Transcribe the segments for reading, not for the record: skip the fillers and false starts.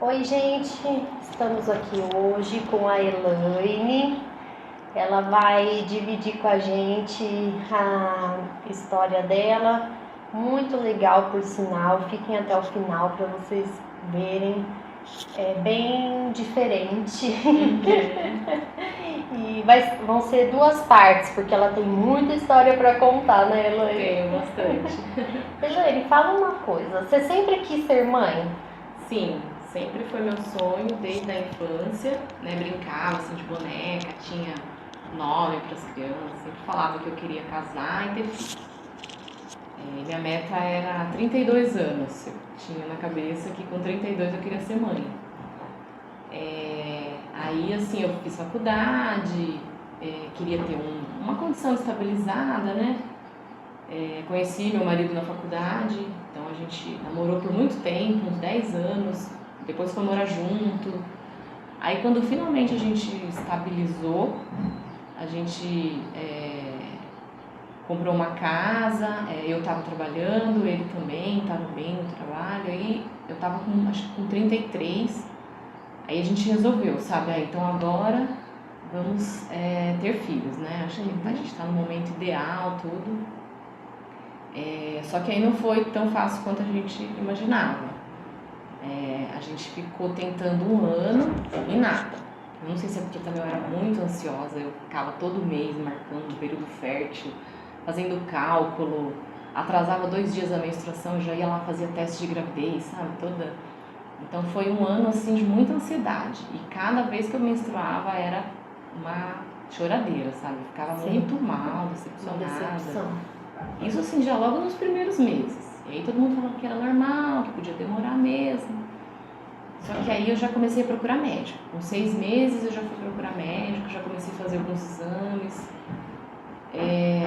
Oi, gente, estamos aqui hoje com a Elaine. Ela vai dividir com a gente a história dela, muito legal por sinal. Fiquem até o final para vocês verem. É bem diferente. E vão ser duas partes, porque ela tem muita história para contar, né, Elaine? Tenho bastante. Elaine, fala uma coisa, você sempre quis ser mãe? Sim, sempre foi meu sonho desde a infância, né? Brincava assim de boneca, tinha nome para as crianças, sempre falava que eu queria casar e ter filhos. Minha meta era 32 anos, eu tinha na cabeça que com 32 eu queria ser mãe. Aí assim, eu fiz faculdade, queria ter uma condição estabilizada, né? Conheci meu marido na faculdade, então a gente namorou por muito tempo, uns 10 anos, depois foi morar junto. Aí quando finalmente a gente estabilizou, a gente comprou uma casa, eu estava trabalhando, ele também estava bem no trabalho, aí eu estava acho que com 33, aí a gente resolveu, sabe, então agora vamos ter filhos, né, acho que a gente está no momento ideal, tudo. Só que aí não foi tão fácil quanto a gente imaginava. A gente ficou tentando um ano e nada. Eu não sei se é porque também eu era muito ansiosa, eu ficava todo mês marcando o período fértil, fazendo cálculo, atrasava 2 dias a menstruação, já ia lá fazer teste de gravidez, sabe, toda. Então foi um ano assim de muita ansiedade e cada vez que eu menstruava era uma choradeira, sabe, eu ficava muito mal, decepcionada. Isso assim já logo nos primeiros meses. E aí todo mundo falava que era normal, que podia demorar mesmo. Só que aí eu já comecei a procurar médico. Com 6 meses eu já fui procurar médico, já comecei a fazer alguns exames.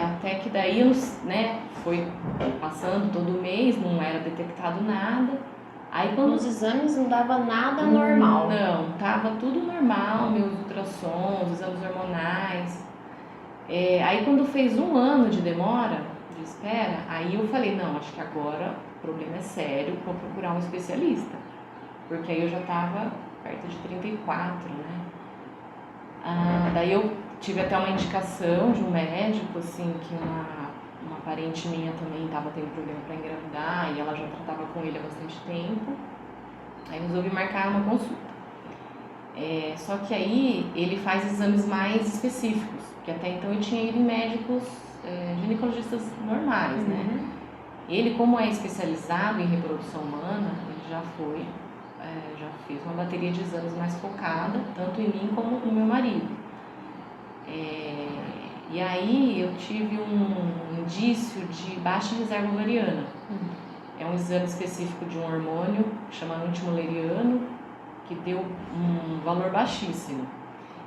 Até que daí, né, foi passando todo mês, não era detectado nada. Aí quando os exames não dava nada normal. Não, tava tudo normal, meus ultrassons, exames hormonais. Aí quando fez 1 ano de demora, de espera, aí eu falei, não, acho que agora o problema é sério, vou procurar um especialista. Porque aí eu já estava perto de 34, né? Daí eu tive até uma indicação de um médico, assim, que uma parente minha também estava tendo problema para engravidar e ela já tratava com ele há bastante tempo. Aí resolvi marcar uma consulta. Só que aí ele faz exames mais específicos, porque até então eu tinha ido em médicos ginecologistas normais, né? Ele, como é especializado em reprodução humana, ele já fez uma bateria de exames mais focada, tanto em mim como no meu marido. E aí eu tive um indício de baixa reserva ovariana. É um exame específico de um hormônio chamado antimuleriano, que deu um valor baixíssimo.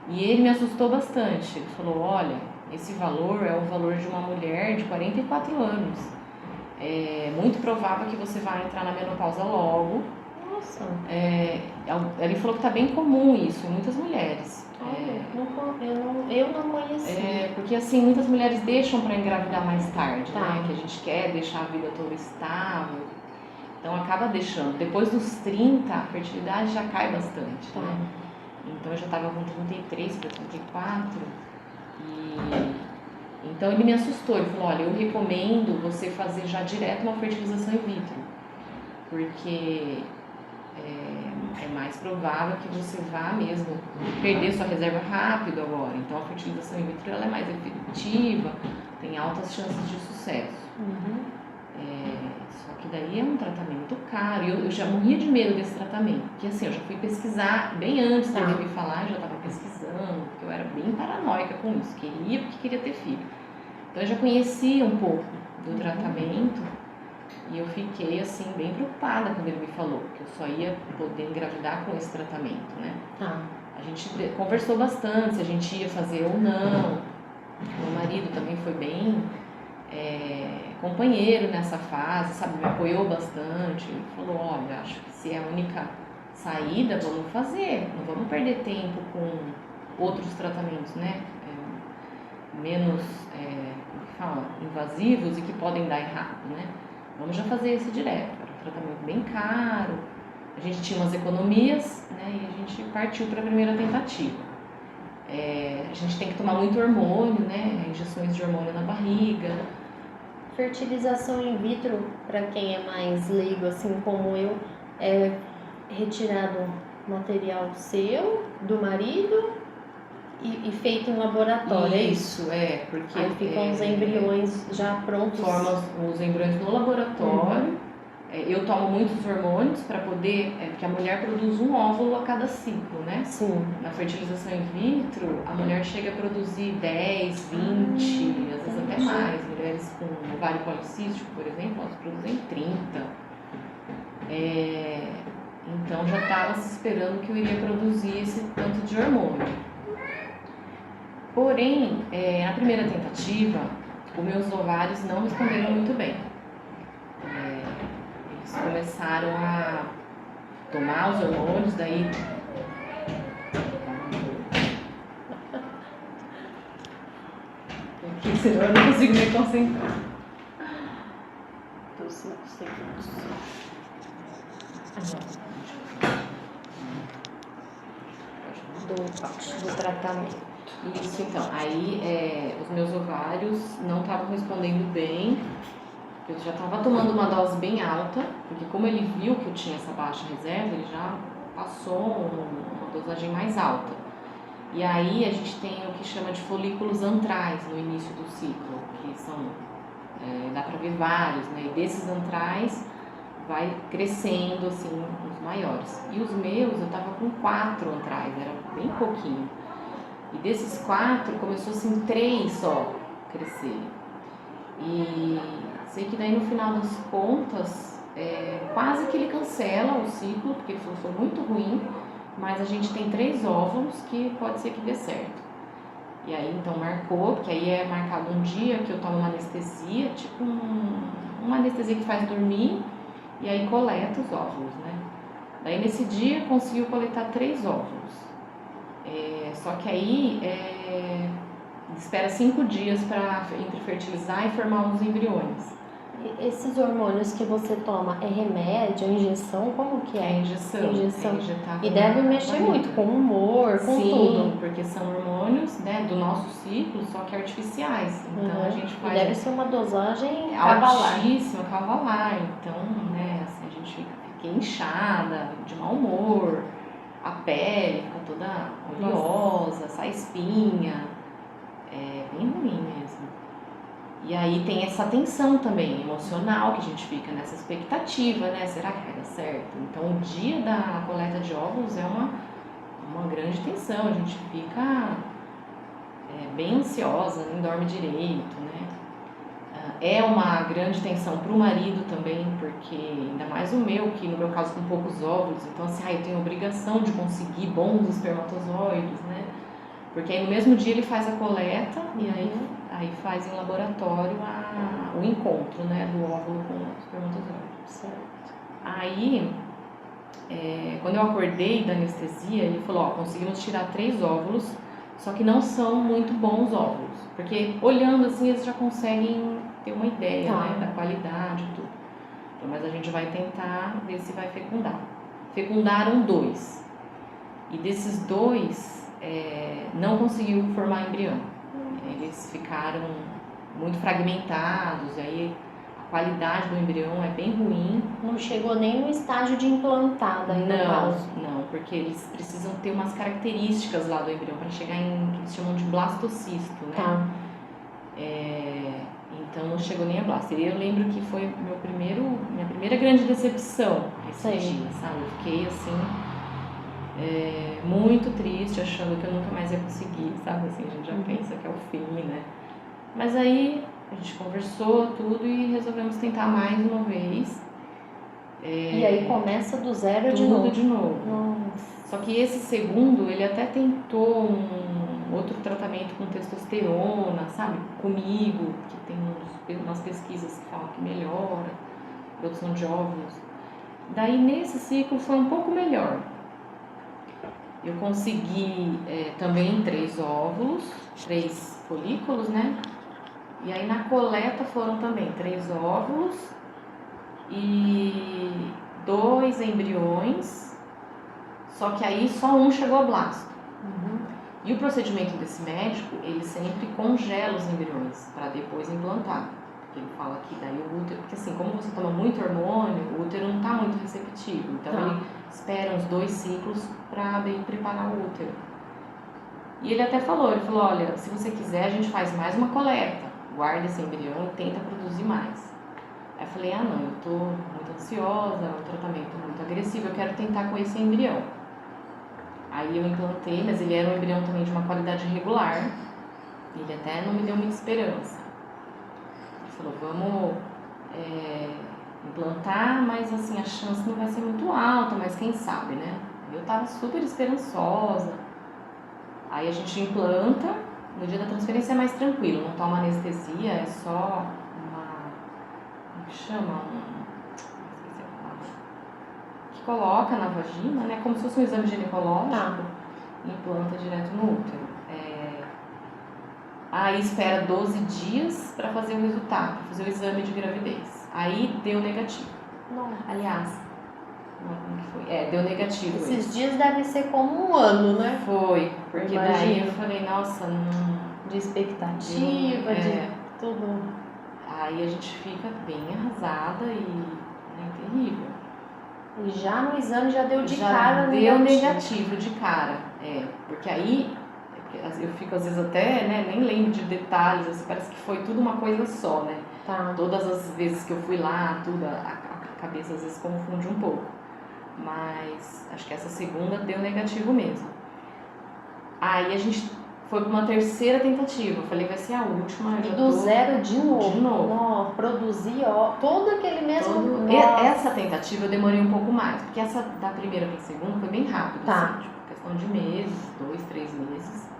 E ele me assustou bastante. Ele falou, olha, esse valor é o valor de uma mulher de 44 anos. É muito provável que você vai entrar na menopausa logo. Nossa. Ele falou que está bem comum isso em muitas mulheres. Eu não conheci. Porque assim, muitas mulheres deixam para engravidar mais tarde, Tá. né? Que a gente quer deixar a vida toda estável. Então acaba deixando. Depois dos 30, a fertilidade já cai bastante, né? Então eu já estava com 33 para 34 então ele me assustou. Ele falou, olha, eu recomendo você fazer já direto uma fertilização in vitro, porque é mais provável que você vá mesmo perder sua reserva rápido agora. Então a fertilização in vitro ela é mais efetiva, tem altas chances de sucesso. Só que daí é um tratamento caro. Eu já morria de medo desse tratamento, porque assim, eu já fui pesquisar bem antes dele me falar, eu já estava pesquisando, porque eu era bem paranoica com isso, queria porque queria ter filho. Então eu já conhecia um pouco do tratamento e eu fiquei assim bem preocupada quando ele me falou que eu só ia poder engravidar com esse tratamento, né? A gente conversou bastante se a gente ia fazer ou não. Meu marido também foi bem companheiro nessa fase, sabe, me apoiou bastante. Ele falou, olha, acho que se é a única saída, vamos fazer, não vamos perder tempo com outros tratamentos, né, menos, invasivos e que podem dar errado, né, vamos já fazer esse direto. Era um tratamento bem caro, a gente tinha umas economias, né, e a gente partiu para a primeira tentativa. A gente tem que tomar muito hormônio, né, injeções de hormônio na barriga. Fertilização in vitro, para quem é mais leigo, assim como eu, é retirado material seu, do marido e feito em laboratório, é isso? Porque aí ficam os embriões já prontos. Forma os embriões no laboratório. Eu tomo muitos hormônios para poder, porque a mulher produz um óvulo a cada ciclo, né? Sim. Na fertilização in vitro, a mulher chega a produzir 10, 20, às vezes até mais. Mulheres com ovário policístico, por exemplo, elas produzem 30. Então já estava se esperando que eu iria produzir esse tanto de hormônio. Porém, na primeira tentativa, os meus ovários não responderam muito bem. Eles começaram a tomar os hormônios, daí... Aqui, senão eu não consigo me concentrar. 5 segundos. Do tratamento. Isso, então. Aí os meus ovários não estavam respondendo bem. Eu já estava tomando uma dose bem alta, porque como ele viu que eu tinha essa baixa reserva, ele já passou uma dosagem mais alta. E aí a gente tem o que chama de folículos antrais no início do ciclo, que são, dá para ver vários, né? E desses antrais vai crescendo, assim, os maiores. E os meus, eu estava com 4 antrais, era bem pouquinho. E desses 4, começou assim 3 só crescer. E sei que daí no final das contas, quase que ele cancela o ciclo, porque foi muito ruim, mas a gente tem 3 óvulos que pode ser que dê certo. E aí então marcou, porque aí é marcado um dia que eu tomo uma anestesia, tipo uma anestesia que faz dormir, e aí coleta os óvulos, né? Daí nesse dia conseguiu coletar 3 óvulos. Só que aí espera 5 dias para entre fertilizar e formar os embriões. Esses hormônios que você toma é remédio, é injeção? Como que é? Injeção. E deve mexer muito com o humor, com tudo. Sim, porque são hormônios, né, do nosso ciclo, só que artificiais. Então a gente faz... E deve ser uma dosagem cavalar. Altíssima, cavalar. Então, né, assim, a gente fica inchada, de mau humor, a pele fica toda oleosa, sai espinha. É bem ruim mesmo. E aí tem essa tensão também emocional que a gente fica nessa expectativa, né? Será que vai dar certo? Então o dia da coleta de óvulos é uma grande tensão, a gente fica bem ansiosa, não dorme direito, né? É uma grande tensão para o marido também, porque ainda mais o meu, que no meu caso com poucos óvulos, então assim, eu tenho obrigação de conseguir bons espermatozoides, né? Porque aí no mesmo dia ele faz a coleta e aí faz em laboratório o encontro, né, do óvulo com o espermatozoide. Certo. Aí, quando eu acordei da anestesia, ele falou, conseguimos tirar 3 óvulos, só que não são muito bons óvulos, porque olhando assim eles já conseguem ter uma ideia, né, da qualidade e tudo. Então, mas a gente vai tentar ver se vai fecundar. Fecundaram 2, e desses 2 não conseguiu formar embrião. Eles ficaram muito fragmentados, aí a qualidade do embrião é bem ruim. Não chegou nem no estágio de implantada ainda. Não, porque eles precisam ter umas características lá do embrião para chegar em que eles chamam de blastocisto, né? Tá. Então não chegou nem a blasto. E eu lembro que foi minha primeira grande decepção esse dia, sabe? Eu fiquei assim muito triste, achando que eu nunca mais ia conseguir, sabe? Assim, a gente já pensa que é o fim, né? Mas aí a gente conversou tudo e resolvemos tentar mais uma vez. E aí começa do zero tudo de novo. Nossa. Só que esse segundo, ele até tentou um outro tratamento com testosterona, sabe? Comigo, que tem umas pesquisas que falam que melhora a produção de óvulos. Daí nesse ciclo foi um pouco melhor. Eu consegui também 3 óvulos, 3 folículos, né? E aí na coleta foram também 3 óvulos e 2 embriões, só que aí só um chegou a blasto. E o procedimento desse médico, ele sempre congela os embriões para depois implantar. Porque ele fala que daí o útero, porque assim, como você toma muito hormônio, o útero não está muito receptivo. Então ele espera uns 2 ciclos para preparar o útero. E ele até falou, olha, se você quiser a gente faz mais uma coleta, guarda esse embrião e tenta produzir mais. Aí eu falei, não, eu tô muito ansiosa, é um tratamento muito agressivo, eu quero tentar com esse embrião. Aí eu implantei, mas ele era um embrião também de uma qualidade regular. Ele até não me deu muita esperança. Ele falou, vamos implantar, mas assim, a chance não vai ser muito alta, mas quem sabe, né? Eu tava super esperançosa. Aí a gente implanta, no dia da transferência é mais tranquilo, não toma anestesia, é só como que chama? Esqueci a palavra. Que coloca na vagina, né? Como se fosse um exame ginecológico, e implanta direto no útero. Aí espera 12 dias para fazer o resultado, para fazer o exame de gravidez. Aí deu negativo. Não. Aliás, como que foi? Deu negativo. Esses dias devem ser como um ano, né? Foi, porque daí eu falei, nossa, de expectativa, de tudo. Aí a gente fica bem arrasada e é terrível. E já no exame já deu de cara deu negativo de cara, porque aí eu fico às vezes até, né, nem lembro de detalhes, assim, parece que foi tudo uma coisa só, né? Todas as vezes que eu fui lá, tudo, a cabeça às vezes confunde um pouco, mas acho que essa segunda deu negativo mesmo. Aí a gente foi para uma terceira tentativa, eu falei, vai ser a última. Zero de novo. Produzir, todo aquele mesmo... Essa tentativa eu demorei um pouco mais, porque essa da primeira para a segunda foi bem rápido, assim, tipo, questão de meses, 2, 3 meses.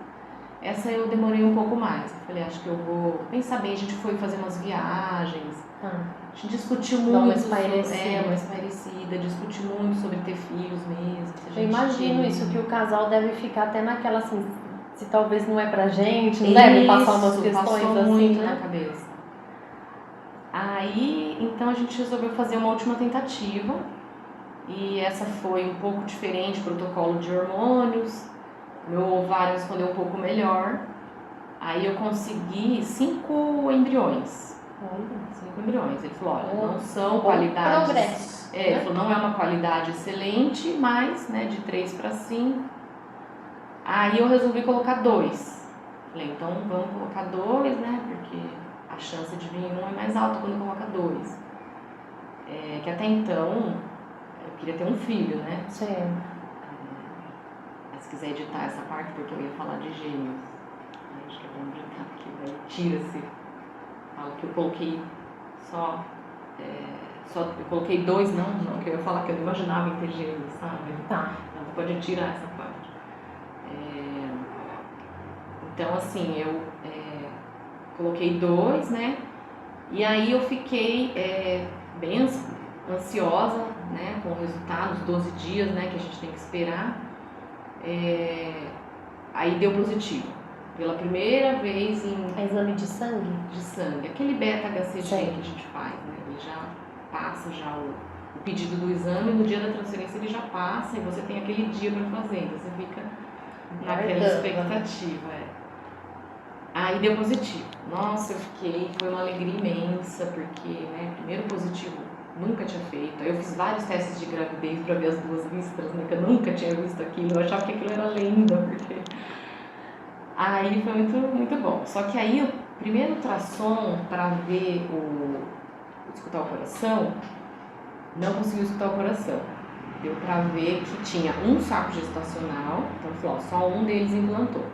Essa eu demorei um pouco mais, eu falei, acho que eu vou pensar bem, a gente foi fazer umas viagens, a gente discutiu muito, uma espairecida, discutiu muito sobre ter filhos mesmo. Eu imagino isso, que o casal deve ficar até naquela assim, se talvez não é pra gente, não deve passar umas questões assim, muito né? na cabeça. Aí, então a gente resolveu fazer uma última tentativa, e essa foi um pouco diferente, protocolo de hormônios, meu ovário respondeu um pouco melhor, aí eu consegui 5 embriões. 5 embriões. Ele falou, olha, não são qualidades... Progresso. Ele falou, não é uma qualidade excelente, mas, né, de 3 para 5. Aí eu resolvi colocar 2. Falei, então vamos colocar 2, né, porque a chance de vir um é mais alta quando coloca 2. Que até então, eu queria ter um filho, né? Sim. Se quiser editar essa parte, porque eu ia falar de gêmeos. Acho que é bom editar aqui, daí tira-se. Falo que eu coloquei eu coloquei 2, não, que eu ia falar que eu não imaginava em ter gêmeos, sabe? Então pode tirar essa parte. Então, assim, eu coloquei 2, né? E aí eu fiquei bem ansiosa, né? Com o resultado, os 12 dias, né? Que a gente tem que esperar. Aí deu positivo. Pela primeira vez em... exame de sangue? De sangue. Aquele beta-HCG que a gente faz, né? Ele já passa o pedido do exame, no dia da transferência ele já passa e você tem aquele dia para fazer. Então você fica naquela expectativa. Aí deu positivo. Nossa, foi uma alegria imensa, porque, né, primeiro positivo, nunca tinha feito. Aí eu fiz vários testes de gravidez para ver as 2 vistas, né, que eu nunca tinha visto aquilo. Eu achava que aquilo era lenda, porque... Aí foi muito, muito bom. Só que aí o primeiro ultrassom para ver escutar o coração, não conseguiu escutar o coração. Deu para ver que tinha um saco gestacional, então falou, só um deles implantou.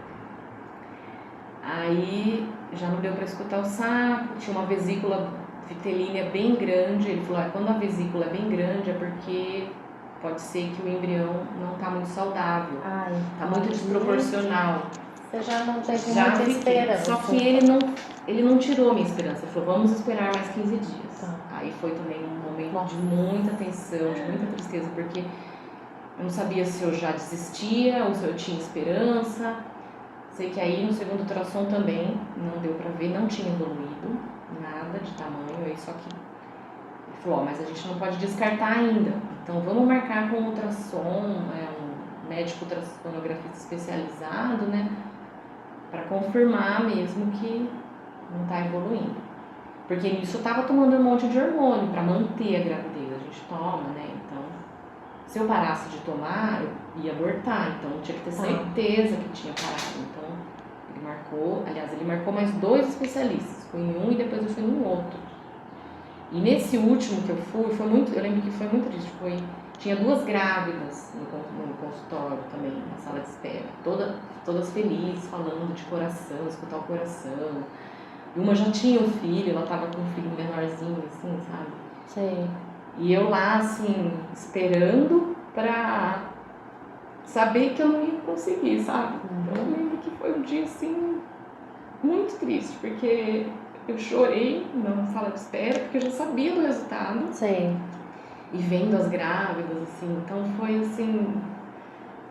Aí já não deu para escutar o saco, tinha uma vesícula vitelínea bem grande. Ele falou, quando a vesícula é bem grande é porque pode ser que o embrião não está muito saudável, está muito desproporcional. Você já não teve muita esperança. Só que ele não tirou minha esperança. Ele falou, vamos esperar mais 15 dias. Aí foi também um momento de muita tensão, de muita tristeza, porque eu não sabia se eu já desistia ou se eu tinha esperança. Sei que aí no segundo ultrassom também não deu pra ver, não tinha evoluído nada de tamanho. Aí só que ele falou, mas a gente não pode descartar ainda. Então vamos marcar com ultrassom, um médico ultrassonografista especializado, né? Para confirmar mesmo que não está evoluindo. Porque nisso eu estava tomando um monte de hormônio para manter a gravidez. A gente toma, né? Então, se eu parasse de tomar, eu ia abortar. Então, eu tinha que ter certeza que tinha parado. Então, ele marcou mais 2 especialistas. Fui em um e depois eu fui em outro. E nesse último que eu fui, eu lembro que foi muito triste. Tinha 2 grávidas no consultório também, na sala de espera. Todas felizes, falando de coração, escutar o coração. E uma já tinha um filho, ela tava com um filho menorzinho, assim, sabe? Sim. E eu lá, assim, esperando pra saber que eu não ia conseguir, sabe? Eu lembro que foi um dia, assim, muito triste, porque eu chorei na sala de espera, porque eu já sabia do resultado. Sim. E vendo as grávidas, assim, então foi, assim,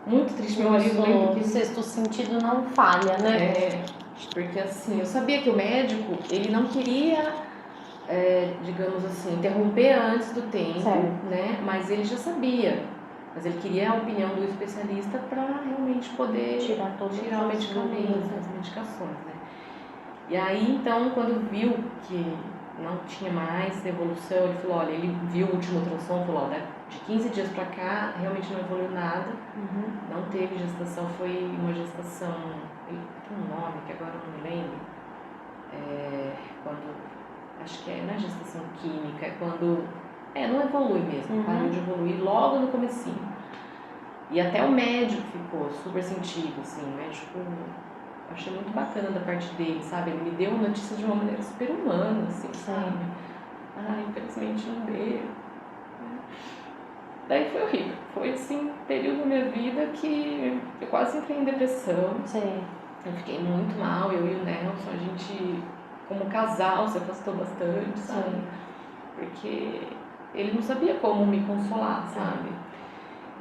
muito triste. Meu marido, Nosso lembro que... sexto sentido não falha, né? Porque, assim, eu sabia que o médico, ele não queria, digamos assim, interromper antes do tempo, Certo. né? Mas ele já sabia. Mas ele queria a opinião do especialista para realmente poder Tirar o medicamento, as medicações, né? E aí, então, quando viu que não tinha mais evolução, ele falou, olha, ele viu o último ultrassom, falou, olha, de 15 dias pra cá, realmente não evoluiu nada, não teve gestação, foi uma gestação, tem um nome que agora eu não me lembro, acho que não é gestação química, é quando, não evolui mesmo, parou de evoluir logo no comecinho. E até o médico ficou super sentido, assim, o médico... Achei muito bacana da parte dele, sabe? Ele me deu a notícia de uma maneira super humana, assim, sabe? Infelizmente não deu. Daí foi horrível. Foi, assim, um período da minha vida que eu quase entrei em depressão. Sim. Eu fiquei muito mal, eu e o Nelson, a gente, como casal, se afastou bastante, sabe? Sim. Porque ele não sabia como me consolar, sabe?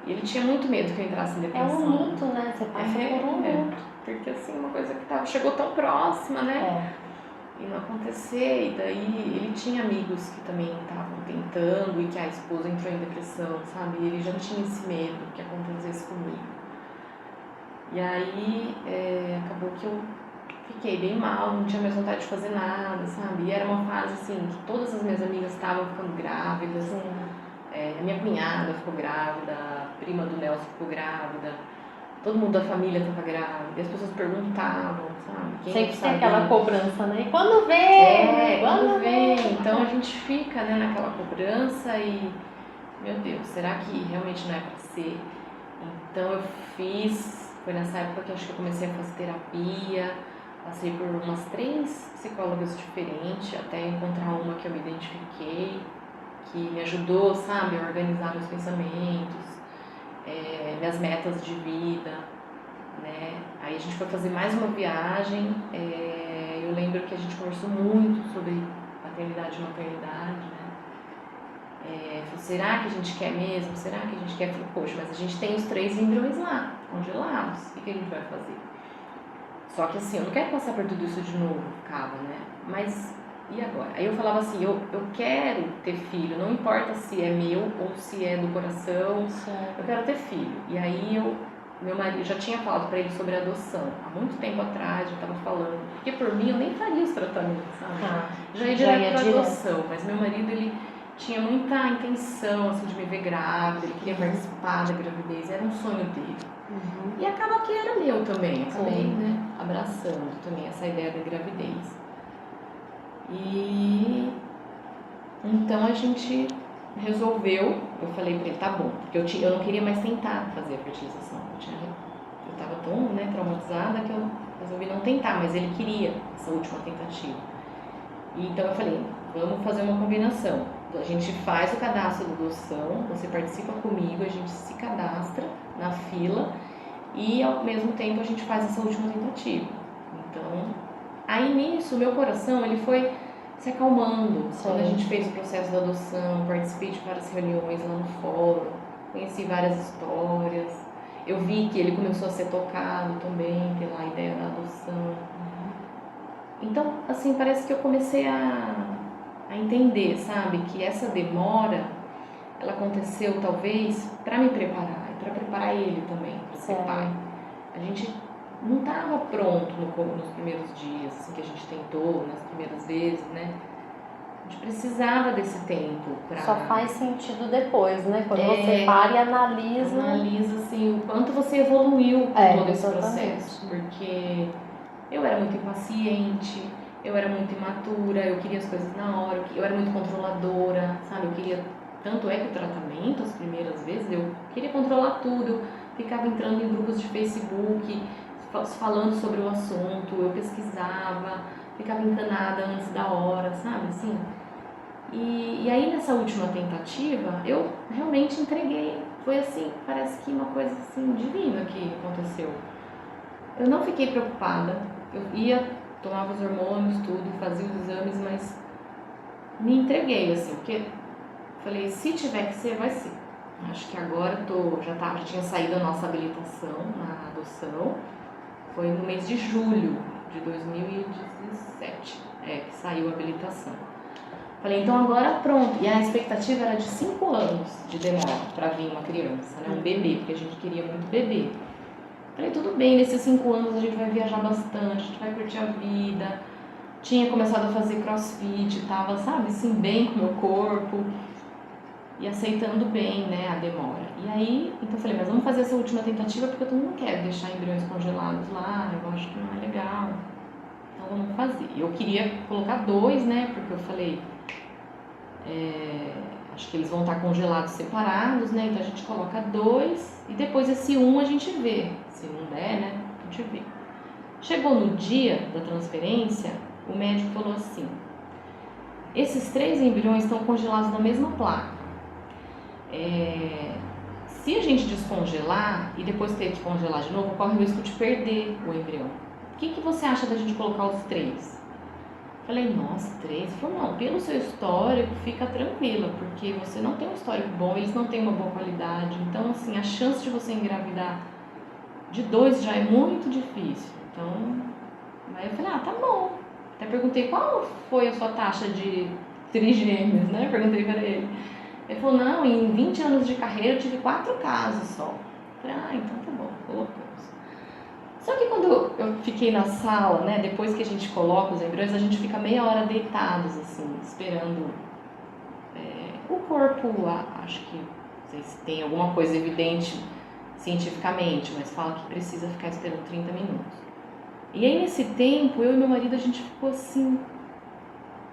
E ele tinha muito medo que eu entrasse em depressão. É um luto, né? Você passa por um luto. Porque, assim, uma coisa que chegou tão próxima, né? E não acontecer. E daí ele tinha amigos que também estavam tentando e que a esposa entrou em depressão, sabe? E ele já tinha esse medo que acontecesse comigo. E aí acabou que eu fiquei bem mal, não tinha mais vontade de fazer nada, sabe? E era uma fase, assim, que todas as minhas amigas estavam ficando grávidas. A minha cunhada ficou grávida, a prima do Nelson ficou grávida. Todo mundo da família estava grávida, e as pessoas perguntavam, sabe? Quem sempre tem aquela cobrança, né? E quando vem? Quando vem? Então a gente fica, né, naquela cobrança e, meu Deus, será que realmente não é para ser? Então eu foi nessa época que eu acho que eu comecei a fazer terapia, passei por umas 3 psicólogas diferentes, até encontrar uma que eu me identifiquei, que me ajudou, sabe, a organizar meus pensamentos, minhas metas de vida, né? Aí a gente foi fazer mais uma viagem, eu lembro que a gente conversou muito sobre paternidade e maternidade, né? Falei, será que a gente quer mesmo? Será que a gente quer? Falei, poxa, mas a gente tem os 3 embriões lá, congelados, o que a gente vai fazer? Só que assim, eu não quero passar por tudo isso de novo, ficava, né? Mas e agora? Aí eu falava assim, eu quero ter filho, não importa se é meu ou se é do coração, eu quero ter filho. E aí meu marido já tinha falado pra ele sobre adoção, há muito tempo atrás, já estava falando, porque por mim eu nem faria os tratamentos, sabe? Já ia direto pra adoção, mas meu marido, ele tinha muita intenção, assim, de me ver grávida, ele queria participar da gravidez, era um sonho dele. E acaba que era meu também, acabei, né, abraçando também essa ideia da gravidez. E então a gente resolveu, eu falei pra ele, tá bom, porque eu não queria mais tentar fazer a fertilização, eu estava tão, né, traumatizada que eu resolvi não tentar, mas ele queria essa última tentativa. E então eu falei, vamos fazer uma combinação, a gente faz o cadastro da adoção, você participa comigo, a gente se cadastra na fila e ao mesmo tempo a gente faz essa última tentativa. Então, aí nisso, o meu coração, ele foi se acalmando. Quando a gente fez o processo da adoção, participei de várias reuniões lá no fórum, conheci várias histórias. Eu vi que ele começou a ser tocado também pela ideia da adoção. Então, assim, parece que eu comecei a entender, sabe? Que essa demora ela aconteceu talvez para me preparar e para preparar ele também, para ser pai. A gente não estava pronto nos primeiros dias, assim, que a gente tentou, nas primeiras vezes, né? A gente precisava desse tempo para... Só faz sentido depois, né? Quando você para e analisa... Analisa, assim, o quanto você evoluiu com todo esse exatamente. processo. Porque eu era muito impaciente, eu era muito imatura, eu queria as coisas na hora, eu era muito controladora, sabe? Eu queria... Tanto é que o tratamento, as primeiras vezes, eu queria controlar tudo. Eu ficava entrando em grupos de Facebook, falando sobre o assunto, eu pesquisava, ficava encanada antes da hora, sabe? Assim... E aí nessa última tentativa, eu realmente entreguei. Foi assim, parece que uma coisa assim divina que aconteceu. Eu não fiquei preocupada. Eu ia, tomava os hormônios, tudo, fazia os exames, mas me entreguei assim, porque falei, se tiver que ser, vai ser. Acho que agora já tinha saído a nossa habilitação na adoção. Foi no mês de julho de 2017, que saiu a habilitação. Falei, então agora pronto. E a expectativa era de 5 anos de demora para vir uma criança, né? Um bebê, porque a gente queria muito bebê. Falei, tudo bem, nesses 5 anos a gente vai viajar bastante, a gente vai curtir a vida. Tinha começado a fazer crossfit, tava, sabe, assim, bem com o meu corpo. E aceitando bem, né, a demora. E aí, então eu falei, mas vamos fazer essa última tentativa porque eu não quero deixar embriões congelados lá, eu acho que não é legal. Então vamos fazer. Eu queria colocar 2, né, porque eu falei... acho que eles vão estar congelados separados, né? Então a gente coloca 2 e depois esse 1 a gente vê. Se não der, né? A gente vê. Chegou no dia da transferência, o médico falou assim: esses 3 embriões estão congelados na mesma placa. Se a gente descongelar e depois ter que congelar de novo, corre o risco de perder o embrião. O que você acha da gente colocar os 3? Falei, nossa, 3? Ele falou, não, pelo seu histórico, fica tranquila, porque você não tem um histórico bom, eles não têm uma boa qualidade. Então, assim, a chance de você engravidar de 2 já é muito difícil. Então, aí eu falei, tá bom. Até perguntei qual foi a sua taxa de trigêmeos, né? Perguntei para ele. Ele falou, não, em 20 anos de carreira eu tive 4 casos só. Eu falei, então tá bom, colocamos. Só que quando eu fiquei na sala, né, depois que a gente coloca os embriões, a gente fica meia hora deitados, assim, esperando o corpo, acho que, não sei se tem alguma coisa evidente cientificamente, mas fala que precisa ficar esperando 30 minutos. E aí, nesse tempo, eu e meu marido, a gente ficou assim,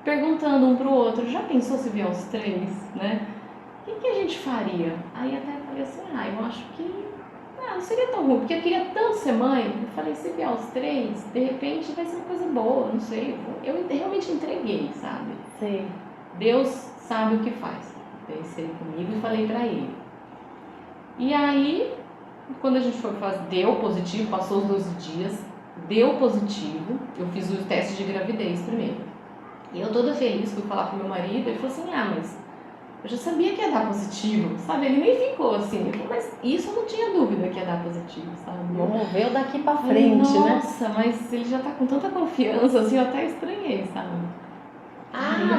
perguntando um pro outro, já pensou se vier os 3, né? O que a gente faria? Aí até falei assim, eu acho que não seria tão ruim, porque eu queria tanto ser mãe. Eu falei, se vier os 3, de repente vai ser uma coisa boa, não sei. Eu realmente entreguei, sabe? Sim. Deus sabe o que faz. Pensei comigo e falei pra ele. E aí, quando a gente foi fazer, deu positivo, passou os 12 dias, deu positivo. Eu fiz o teste de gravidez primeiro. E eu toda feliz, fui falar pro meu marido, ele falou assim, mas eu já sabia que ia dar positivo, sabe? Ele nem ficou assim, ele falou, mas isso eu não tinha dúvida que ia dar positivo, sabe? Vamos ver o daqui pra frente, Nossa, mas ele já tá com tanta confiança, assim, eu até estranhei, sabe?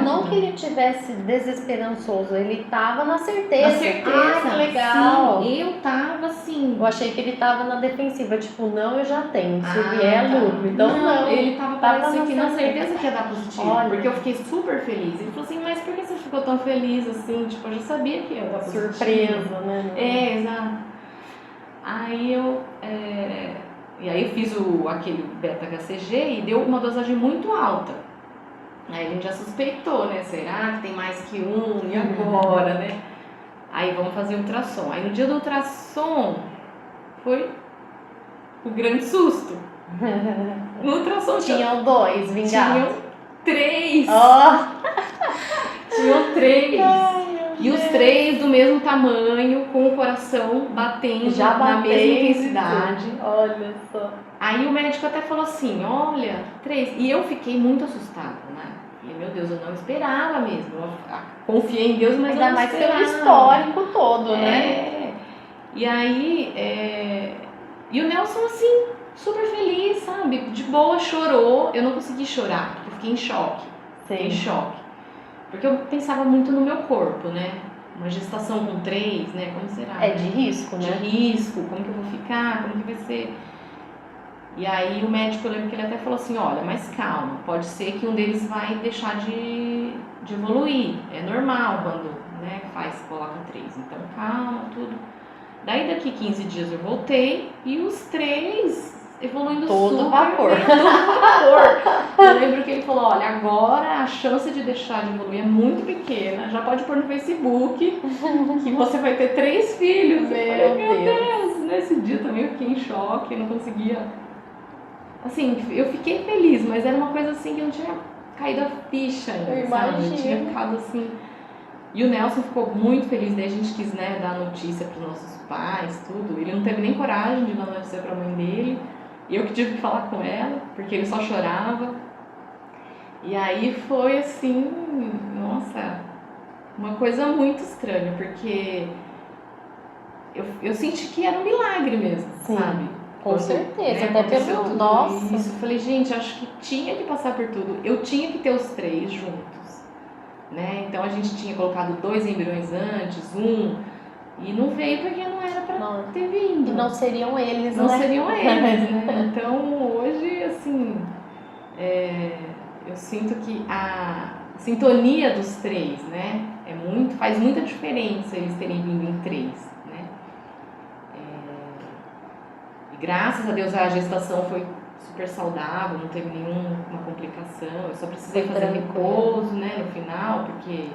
Não que ele tivesse desesperançoso, ele tava na certeza. Na certeza, que legal. Sim, eu tava assim. Eu achei que ele tava na defensiva, tipo, não, eu já tenho, se vier lucro. Então não. Ele tava parecendo que na certeza que ia dar positivo. Olha. Porque eu fiquei super feliz. Ele falou assim, mas por que você ficou tão feliz assim? Tipo, eu já sabia que ia dar positivo. Surpresa, né? Exato. Aí e aí eu fiz aquele beta-HCG e deu uma dosagem muito alta. Aí a gente já suspeitou, né? Será que tem mais que um? E agora, né? Aí vamos fazer ultrassom. Aí no dia do ultrassom foi o grande susto. No ultrassom tinham 2 vingados. Tinham 3. Tinham 3. E os 3 do mesmo tamanho, com o coração batendo já na mesma intensidade. Olha só. Aí o médico até falou assim, olha, 3. E eu fiquei muito assustada, né? Falei, meu Deus, eu não esperava mesmo. Eu confiei em Deus, mas ainda eu não mais esperava. pelo histórico todo, né? E aí, e o Nelson assim, super feliz, sabe? De boa, chorou. Eu não consegui chorar, porque eu fiquei em choque. Sim. Fiquei em choque. Porque eu pensava muito no meu corpo, né? uma gestação com 3, né? Como será? É de risco, De né? risco, como que eu vou ficar, como que vai ser? E aí o médico, eu lembro que ele até falou assim, olha, mas calma, pode ser que um deles vai deixar de evoluir, é normal quando, né, coloca 3, então calma, tudo. Daí daqui 15 dias eu voltei e os 3 evoluindo Todo super vapor. bem, todo vapor. Eu lembro que ele falou, olha, agora a chance de deixar de evoluir é muito pequena, já pode pôr no Facebook que você vai ter 3 filhos. Meu Deus. Nesse dia também eu fiquei em choque, eu não conseguia... Assim, eu fiquei feliz, mas era uma coisa assim que eu não tinha caído a ficha ainda, Eu sabe? Eu imagino. tinha ficado assim... E o Nelson ficou muito feliz, daí a gente quis, né, dar notícia pros nossos pais, tudo. Ele não teve nem coragem de dar notícia pra mãe dele. Eu que tive que falar com ela, porque ele só chorava. E aí foi assim, nossa, uma coisa muito estranha, porque eu senti que era um milagre mesmo, Sim, sabe? Com certeza, até aconteceu pelo tudo nossa. isso, eu falei, gente, acho que tinha que passar por tudo. Eu tinha que ter os 3 juntos, né? Então a gente tinha colocado 2 embriões antes, e não veio porque não era pra ter vindo. E não seriam eles, Não né? seriam eles, né? Então hoje, assim, eu sinto que a sintonia dos 3, né? Faz muita diferença eles terem vindo em 3, né? E graças a Deus a gestação foi super saudável, não teve nenhuma complicação. Eu só precisei Foi fazer tranquilo. repouso, né, no final, porque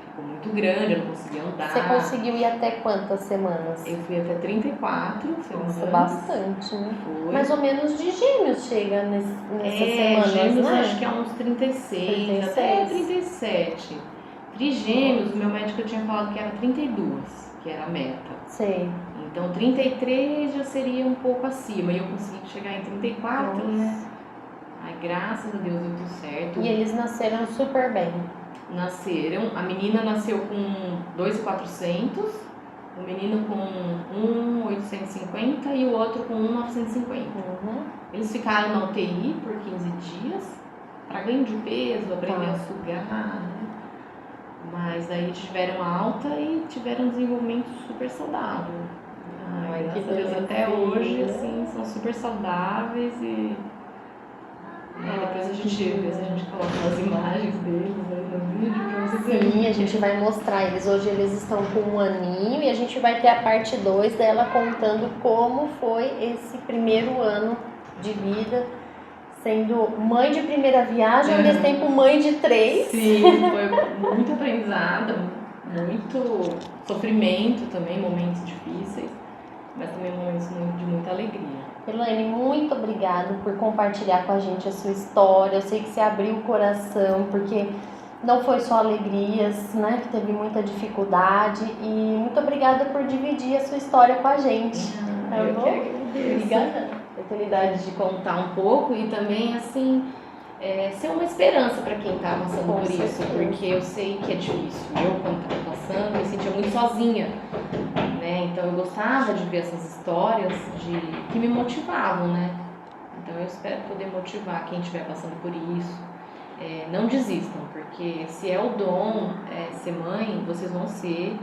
ficou muito grande, eu não conseguia andar. Você conseguiu ir até quantas semanas? Eu fui até 34 semanas. Nossa, bastante, né? Foi. Mais ou menos de gêmeos chega nessas semanas, gêmeos, né? acho que é uns 36, até 37. Trigêmeos, o meu médico tinha falado que era 32, que era a meta. Sei. Então 33 já seria um pouco acima, e eu consegui chegar em 34, né? Ai, graças a Deus deu tudo certo. E eles nasceram super bem. Nasceram, a menina nasceu com 2.400, o menino com 1.850 e o outro com 1.950. Eles ficaram na UTI por 15 dias para ganho de peso, aprender a sugar, né? Mas aí tiveram alta e tiveram um desenvolvimento super saudável. Ai, graças a Deus, até hoje, assim, são super saudáveis e... depois a gente vê se a gente coloca as imagens deles aí no vídeo pra vocês verem. Sim, a gente vai mostrar eles. Hoje eles estão com 1 aninho e a gente vai ter a parte 2 dela contando como foi esse primeiro ano de vida, sendo mãe de primeira viagem, ao mesmo tempo mãe de 3. Sim, foi muito aprendizado, muito sofrimento também, momentos difíceis, mas também momentos de muita alegria. Elaine, muito obrigada por compartilhar com a gente a sua história. Eu sei que você abriu o coração, porque não foi só alegrias, né? Que teve muita dificuldade. E muito obrigada por dividir a sua história com a gente. Eu que agradeço. Obrigada. A oportunidade de contar um pouco e também, assim, ser uma esperança para quem está passando por isso, porque eu sei que é difícil. Eu, quando estava passando, me sentia muito sozinha, né? Então eu gostava de ver essas histórias que me motivavam, né? Então eu espero poder motivar quem estiver passando por isso. Não desistam, porque se é o dom ser mãe, vocês vão ser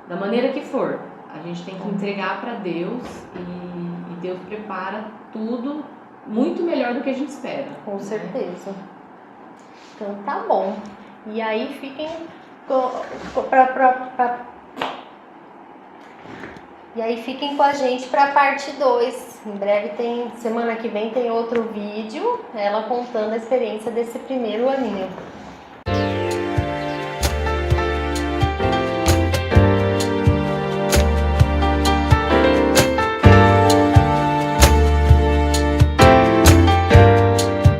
da maneira que for. A gente tem que entregar para Deus e Deus prepara tudo muito melhor do que a gente espera. Com certeza. Então tá bom. E aí fiquem fiquem com a gente para a parte 2. Em breve semana que vem tem outro vídeo, ela contando a experiência desse primeiro aninho.